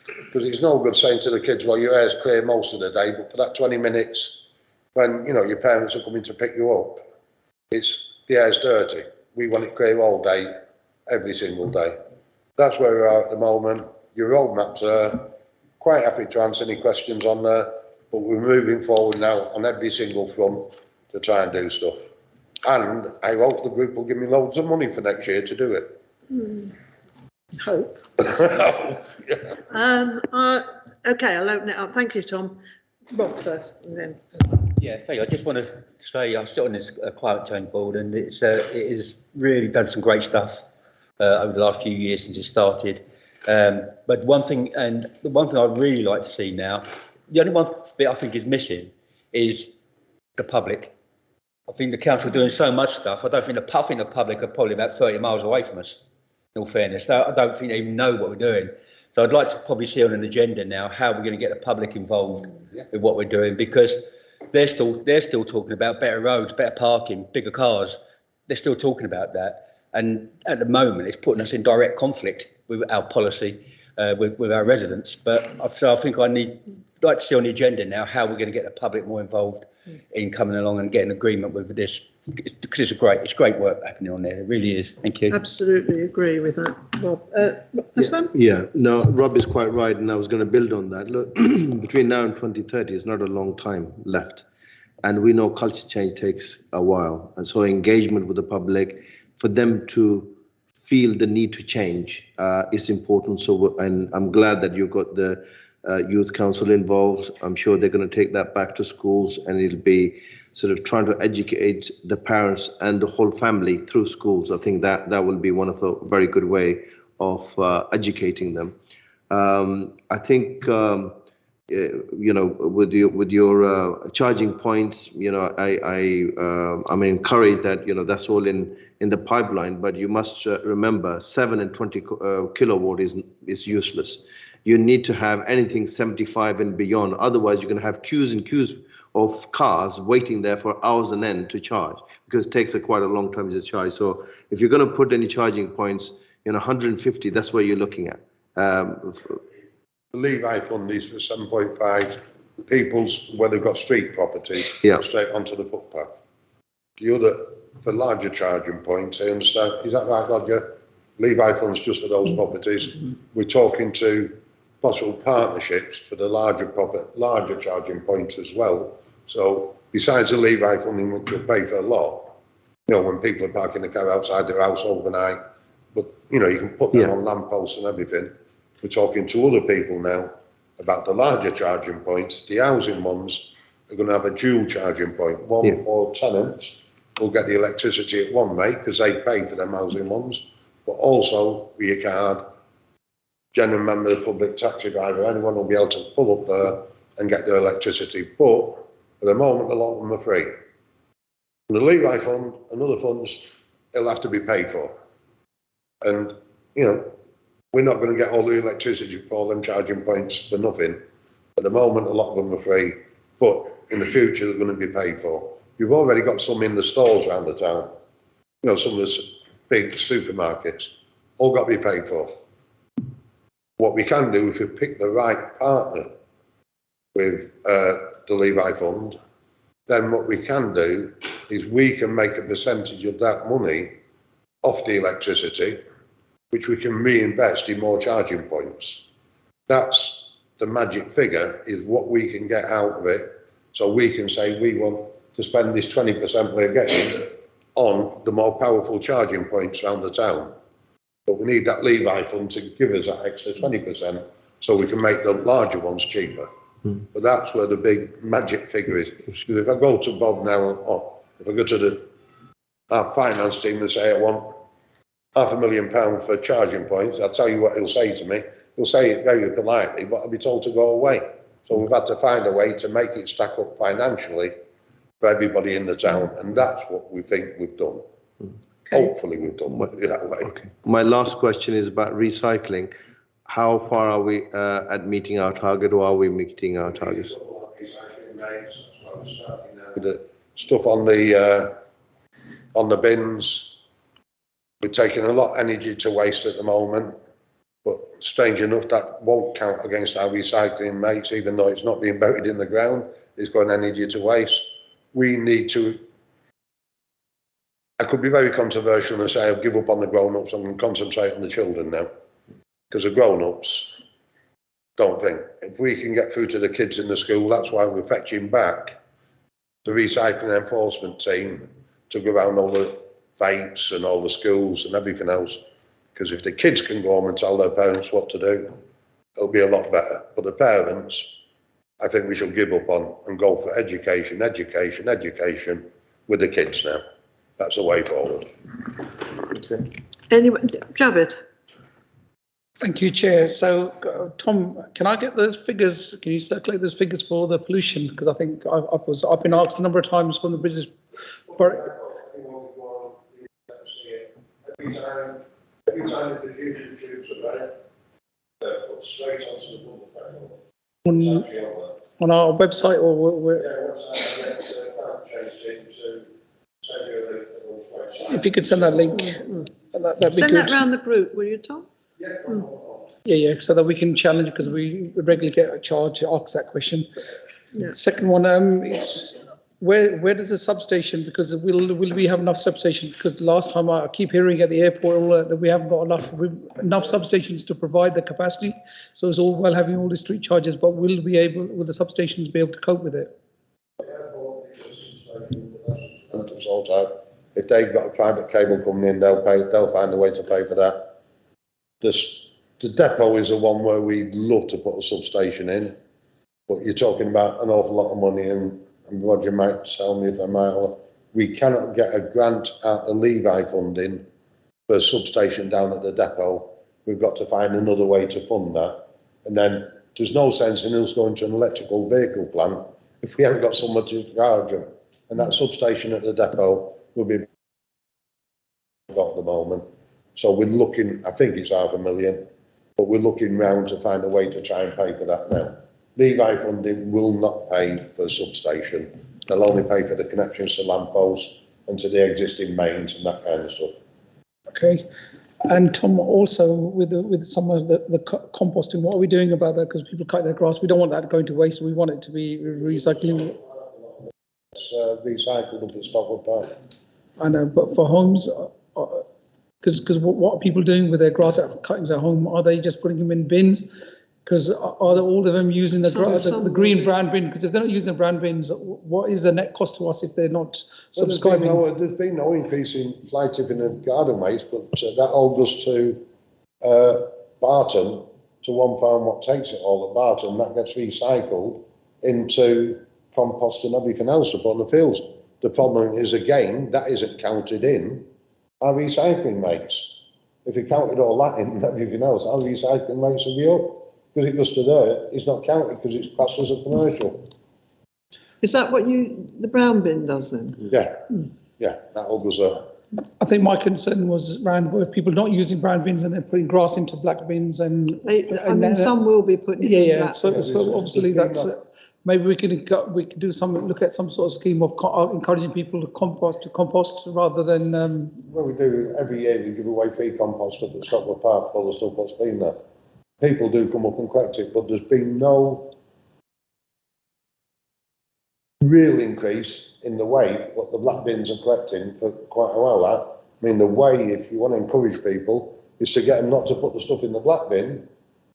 because it's no good saying to the kids, well, your air's clear most of the day, but for that 20 minutes when, you know, your parents are coming to pick you up, the air's dirty. We want it clear all day, every single day. That's where we are at the moment. Your roadmap's there. Quite happy to answer any questions on there, but we're moving forward now on every single front to try and do stuff. And I hope the group will give me loads of money for next year to do it. Hope. Okay, I'll open it up. Thank you, Tom. Rob first, and then. Yeah, thank you. I just want to say I sit on this climate change board, and it has really done some great stuff over the last few years since it started. But one thing I'd really like to see now, the only one bit I think is missing is the public. I think the council are doing so much stuff. I think the public are probably about 30 miles away from us, in all fairness. So I don't think they even know what we're doing. So I'd like to probably see on an agenda now how we're going to get the public involved with what we're doing, because they're still talking about better roads, better parking, bigger cars. They're still talking about that. And at the moment, it's putting us in direct conflict with our policy, with our residents. But so I think I'd like to see on the agenda now how we're going to get the public more involved in coming along and getting agreement with this, because it's great work happening on there. It really is. Thank you. Absolutely agree with that, Rob. No, Rob is quite right, and I was going to build on that. Look, between now and 2030 is not a long time left, and we know culture change takes a while, and so engagement with the public, for them to feel the need to change, is important. So, and I'm glad that you've got the youth council involved. I'm sure they're going to take that back to schools, and it'll be sort of trying to educate the parents and the whole family through schools. I think that will be one of a very good way of educating them. I think with your charging points, I'm encouraged that that's all in the pipeline. But you must remember, 7 and 20 kilowatt is useless. You need to have anything 75 and beyond. Otherwise, you're going to have queues and queues of cars waiting there for hours on end to charge, because it takes quite a long time to charge. So if you're going to put any charging points, 150, that's what you're looking at. The Levi fund is for 7.5 people's where they've got street properties, straight onto the footpath. The other, for larger charging points, I understand. Is that right, Roger? Levi fund's just for those properties. We're talking to possible partnerships for the larger charging points as well. So besides the Levi funding, which will pay for a lot, when people are parking the car outside their house overnight, but you can put them on lampposts and everything. We're talking to other people now about the larger charging points. The housing ones are going to have a dual charging point. One for tenants will get the electricity at one rate because they pay for them housing ones, but also with your card, general member of the public, taxi driver, anyone will be able to pull up there and get their electricity. But at the moment, a lot of them are free. And the Levi fund and other funds, it'll have to be paid for. And, we're not going to get all the electricity for them charging points for nothing. At the moment, a lot of them are free, but in the future, they're going to be paid for. You've already got some in the stores around the town. you know, some of the big supermarkets, all got to be paid for. What we can do, if we pick the right partner with the Levi Fund, then what we can do is we can make a percentage of that money off the electricity, which we can reinvest in more charging points. That's the magic figure, is what we can get out of it. So we can say we want to spend this 20% we're getting on the more powerful charging points around the town. But we need that Levi Fund to give us that extra 20% so we can make the larger ones cheaper. But that's where the big magic figure is. Because if I go to Bob now, or if I go to our finance team and say I want £500,000 for charging points, I'll tell you what he'll say to me. He'll say it very politely, but I'll be told to go away. So we've had to find a way to make it stack up financially for everybody in the town, and that's what we think we've done. Hopefully we've done it that way. Okay. My last question is about recycling. How far are we at meeting our target, or are we meeting our targets? With the stuff on the bins, we're taking a lot of energy to waste at the moment, but strange enough, that won't count against our recycling mates, even though it's not being buried in the ground. It's got energy to waste. We need to, I could be very controversial and say I'll give up on the grown-ups and concentrate on the children now, because the grown-ups don't think. If we can get through to the kids in the school, that's why we're fetching back the recycling enforcement team to go around all the fights and all the schools and everything else. Because if the kids can go home and tell their parents what to do, it'll be a lot better. But the parents, I think we should give up on and go for education, education, education with the kids now. That's the way forward. Okay. Anyway, Javed. Thank you, Chair. So, Tom, can I get those figures? Can you circulate those figures for the pollution? Because I think I've been asked a number of times from the business. Every time the diffusion tubes are there, they're put straight onto the public. On our website, or where? Yeah, website, if you could send that link, that'd be Send good. that round the group, will you, Tom? Yeah, so that we can challenge, because we regularly get a charge, ask that question. Yeah. Second one, it's where does the substation, because will we have enough substation? Because the last time I keep hearing at the airport that we haven't got enough substations to provide the capacity. So it's all well having all the street charges, but will the substations be able to cope with it? Sort out. If they've got a private cable coming in, they'll find a way to pay for that. The depot is the one where we'd love to put a substation in, but you're talking about an awful lot of money, and Roger might tell me if I'm right, we cannot get a grant out of Levi funding for a substation down at the depot. We've got to find another way to fund that. And then there's no sense in us going to an electrical vehicle plant if we haven't got somewhere to charge them. And that substation at the depot will be got at the moment. So we're looking, I think it's $500,000, but we're looking round to find a way to try and pay for that now. Levi funding will not pay for a substation. They'll only pay for the connections to lampposts and to the existing mains and that kind of stuff. Okay. And Tom, also with some of the composting, what are we doing about that? Because people cut their grass. We don't want that going to waste. We want it to be recycling. It's recycled up at Stockwell Park. I know, but for homes, because what are people doing with their grass cuttings at home? Are they just putting them in bins? Because are all of them using the green brown bin? Because if they're not using the brown bins, what is the net cost to us if they're not subscribing? There's been no increase in fly tipping and garden waste, but that all goes to Barton, to one farm what takes it all at Barton. That gets recycled into compost and everything else upon the fields. The problem is, again, that isn't counted in our recycling rates. If we counted all that in and everything else, our recycling rates would be up. Because it goes to there, it's not counted because it's classed as a commercial. Is that what the brown bin does then? Yeah, yeah, that all goes there. I think my concern was around where people not using brown bins and then putting grass into black bins, and some will be putting it in black. So obviously that's maybe we can do something, look at some sort of scheme of encouraging people to compost rather than. Well, we do every year. We give away free compost up at Stockwell Park, all the stuff what's been there. People do come up and collect it, but there's been no real increase in the weight what the black bins are collecting for quite a while. I mean, the way, if you want to encourage people, is to get them not to put the stuff in the black bin,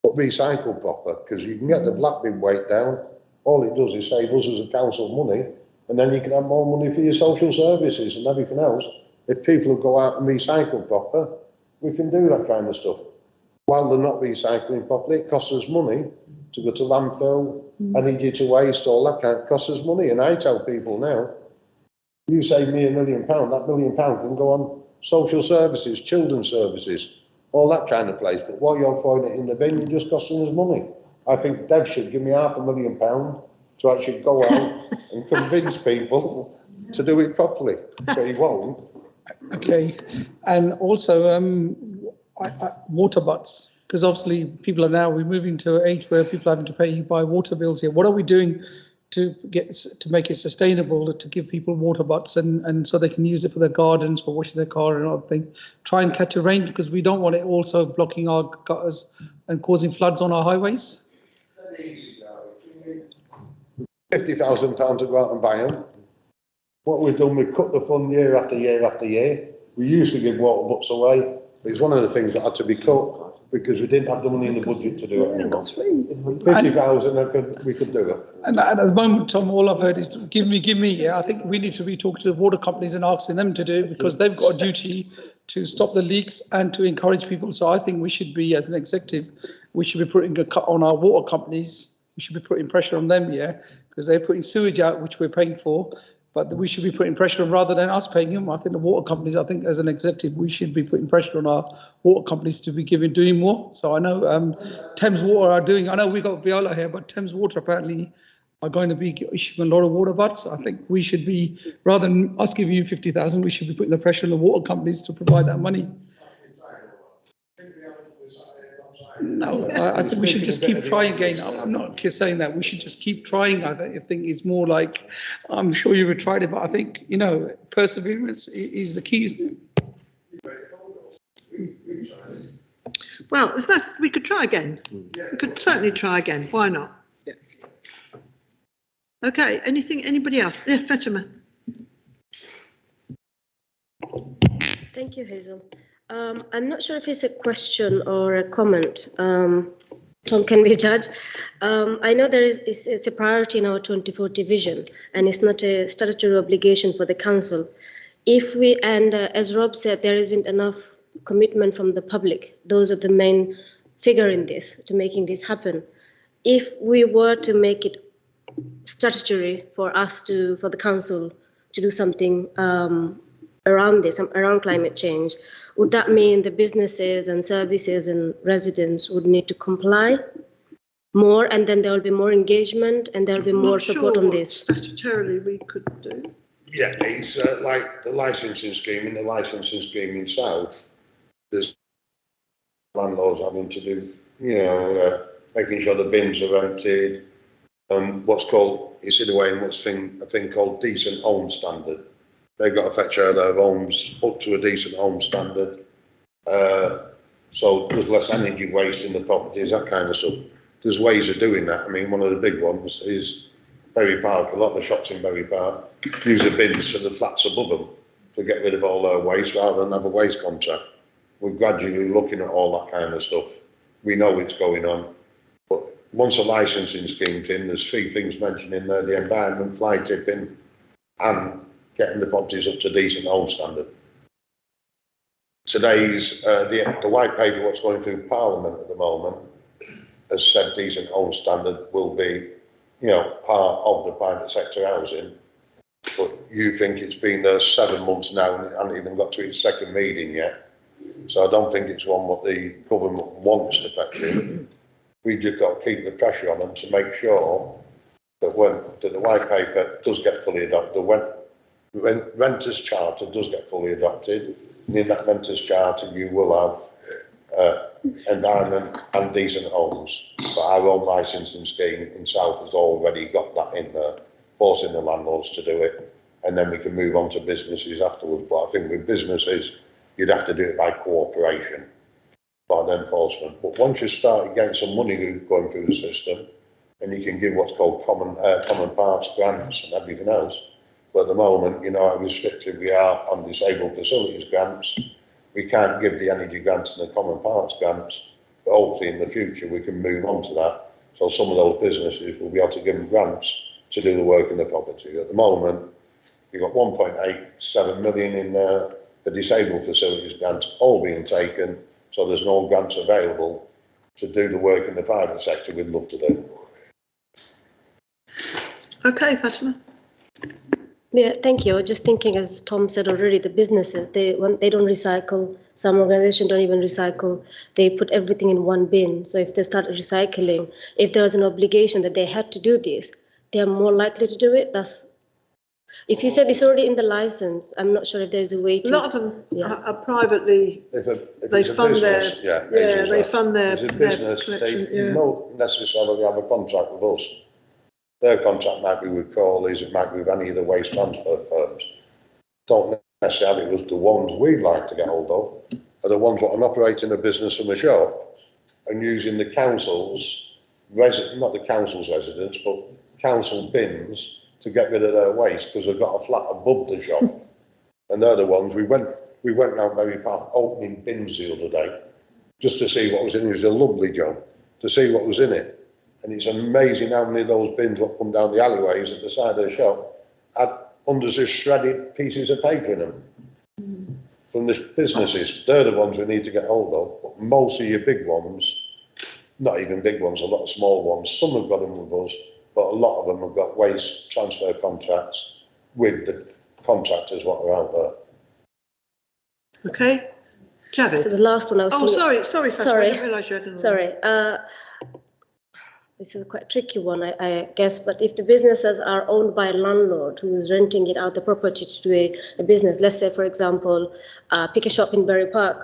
but recycle proper, because you can get the black bin weight down. All it does is save us as a council money, and then you can have more money for your social services and everything else. If people go out and recycle proper, we can do that kind of stuff. While they're not recycling properly, it costs us money to go to landfill, energy to waste, all that kind of costs us money. And I tell people now, you save me £1 million, that £1 million can go on social services, children's services, all that kind of place. But while you're throwing it in the bin, you're just costing us money. I think Dev should give me £500,000 to actually go out and convince people to do it properly, but he won't. Okay, and also water butts, because obviously we're moving to an age where people are having to pay by water bills here. What are we doing to make it sustainable, to give people water butts and so they can use it for their gardens, for washing their car and other things? Try and catch a rain, because we don't want it also blocking our gutters and causing floods on our highways. £50,000 to go out and buy them. What we've done, we've cut the fund year after year after year. We used to give water butts away. It's one of the things that had to be cut because we didn't have the money in the budget to do it anymore. 50,000, we could do it. And at the moment, Tom, all I've heard is give me. Yeah, I think we need to be talking to the water companies and asking them to do it, because they've got a duty to stop the leaks and to encourage people. So I think we should be, as an executive, we should be putting a cut on our water companies. We should be putting pressure on them, yeah, because they're putting sewage out, which we're paying for. But we should be putting pressure on rather than us paying them. I think the water companies, as an executive, we should be putting pressure on our water companies to be doing more. So I know Thames Water are doing, I know we got Viola here, but Thames Water apparently are going to be issuing a lot of water butts. I think we should be, rather than us giving you 50,000, we should be putting the pressure on the water companies to provide that money. No, I think we should just keep trying again. I'm not saying that. We should just keep trying. I think it's more like, I'm sure you have tried it, but I think, perseverance is the key, isn't it? Well, we could try again. We could certainly try again. Why not? Yeah. Okay, anybody else? Yeah, Fatima. Thank you, Hazel. I'm not sure if it's a question or a comment. Tom can be a judge. I know it's a priority in our 2040 vision, and it's not a statutory obligation for the council. As Rob said, there isn't enough commitment from the public. Those are the main figure in this, to making this happen. If we were to make it statutory for the council to do something around climate change, would that mean the businesses and services and residents would need to comply more, and then there will be more engagement and there will be more support on this? Statutorily we could do. Yeah, it's like the licensing scheme. In the licensing scheme in South, there's landlords having to do, making sure the bins are emptied, what's called, it's in a way, a thing called decent home standard. They've got to fetch out their homes up to a decent home standard. So there's less energy waste in the properties, that kind of stuff. There's ways of doing that. I mean, one of the big ones is Berry Park. A lot of the shops in Berry Park use the bins for the flats above them to get rid of all their waste rather than have a waste contract. We're gradually looking at all that kind of stuff. We know it's going on. But once a licensing scheme's in, there's 3 things mentioned in there: the environment, fly tipping, and getting the properties up to decent home standard. Today's, the white paper, what's going through Parliament at the moment, has said decent home standard will be, part of the private sector housing. But you think it's been there 7 months now and it hasn't even got to its second meeting yet. So I don't think it's one what the government wants to fetch in. We've just got to keep the pressure on them to make sure that the white paper does get fully adopted, when Renters Charter does get fully adopted, and in that Renters Charter you will have environment and decent homes. But our own licensing scheme in South has already got that in there, forcing the landlords to do it, and then we can move on to businesses afterwards. But I think with businesses, you'd have to do it by cooperation, by the enforcement. But once you start getting some money going through the system, and you can give what's called common parts grants and everything else. But at the moment, you know how restricted we are on disabled facilities grants. We can't give the energy grants and the common parts grants, but hopefully in the future we can move on to that. So some of those businesses will be able to give them grants to do the work in the property. At the moment, you've got 1.87 million in the disabled facilities grants all being taken, so there's no grants available to do the work in the private sector we'd love to do. Okay, Fatima. Yeah, thank you. I was just thinking, as Tom said already, the businesses, they don't recycle. Some organizations don't even recycle. They put everything in one bin. So if they start recycling, if there was an obligation that they had to do this, they are more likely to do it. If you said it's already in the license, I'm not sure if there's a way to. A lot of them are privately. If they it's a fund business, they fund their. If it's a business, they don't necessarily have a contract with us. Their contract might be with Crawley's, it might be with any of the waste transfer firms. Don't necessarily with the ones we'd like to get hold of, are the ones that are operating a business from a shop and using the council's, not the council's residents, but council bins to get rid of their waste because they've got a flat above the shop. And they're the ones, we went down Berry Park opening bins the other day just to see what was in it. It was a lovely job to see what was in it. And it's amazing how many of those bins that come down the alleyways at the side of the shop had under just shredded pieces of paper in them. From the businesses, they're the ones we need to get hold of. But most of your big ones, not even big ones, a lot of small ones, some have got them with us, but a lot of them have got waste transfer contracts with the contractors what are out there. Okay. Javid. So the last one I was sorry, sorry. I didn't realise you had Sorry. This is a quite tricky one, I guess, but if the businesses are owned by a landlord who is renting it out the property to do a business, let's say, for example, pick a shop in Berry Park,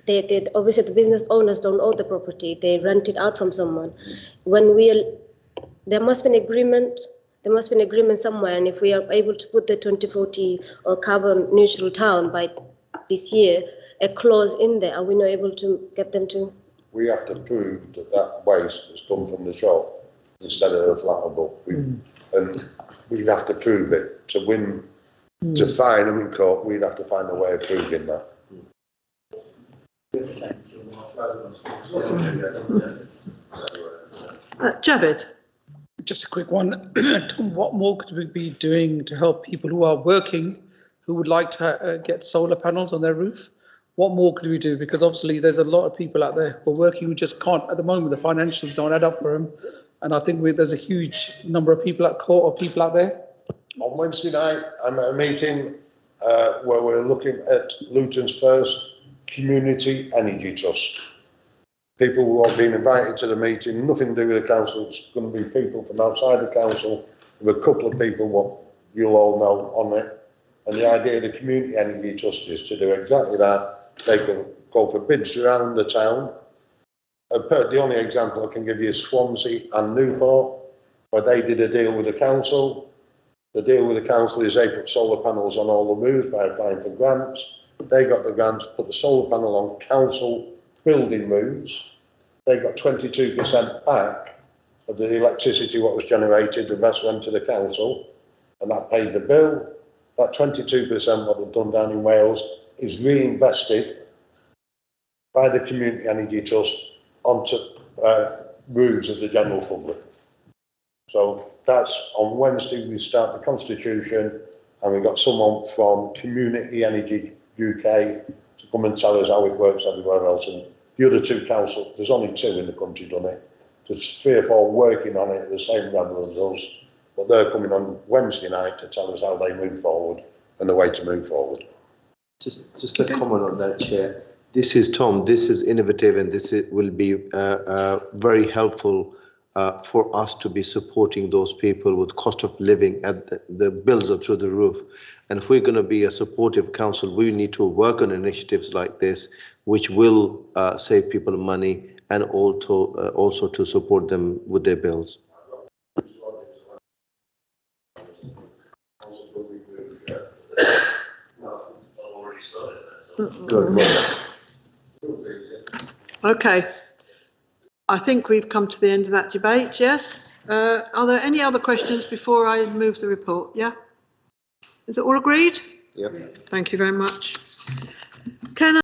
they obviously the business owners don't own the property, they rent it out from someone. There must be an agreement. There must be an agreement somewhere, and if we are able to put the 2040 or carbon neutral town by this year, a clause in there, are we not able to get them to? We have to prove that that waste has come from the shop instead of the flat above. And we'd have to prove it. To win, to fine them in court, we'd have to find a way of proving that. Javid. Just a quick one. Tom, what more could we be doing to help people who are working, who would like to get solar panels on their roof? What more could we do? Because obviously there's a lot of people out there who are working who just can't, at the moment, the financials don't add up for them. And I think there's a huge number of people at court or people out there. On Wednesday night, I'm at a meeting where we're looking at Luton's first community energy trust. People who have been invited to the meeting, nothing to do with the council, it's going to be people from outside the council, with a couple of people what you'll all know on it. And the idea of the community energy trust is to do exactly that. They can go for bids around the town. The only example I can give you is Swansea and Newport, where they did a deal with the council. The deal with the council is they put solar panels on all the roofs by applying for grants. They got the grants, put the solar panel on council building roofs. They got 22% back of the electricity what was generated. The rest went to the council, and that paid the bill. That 22% what they've done down in Wales is reinvested by the Community Energy Trust onto roofs of the general public. So that's on Wednesday. We start the Constitution, and we've got someone from Community Energy UK to come and tell us how it works everywhere else. And the other two councils, there's only two in the country done it. There's 3 or 4 working on it at the same level as us, but they're coming on Wednesday night to tell us how they move forward and the way to move forward. Just a comment on that, Chair. This is Tom. This is innovative, and will be very helpful for us to be supporting those people with cost of living and the bills are through the roof. And if we're going to be a supportive council, we need to work on initiatives like this, which will save people money and also to support them with their bills. Okay. I think we've come to the end of that debate, yes? Are there any other questions before I move the report? Yeah? Is it all agreed? Yep. Thank you very much. Can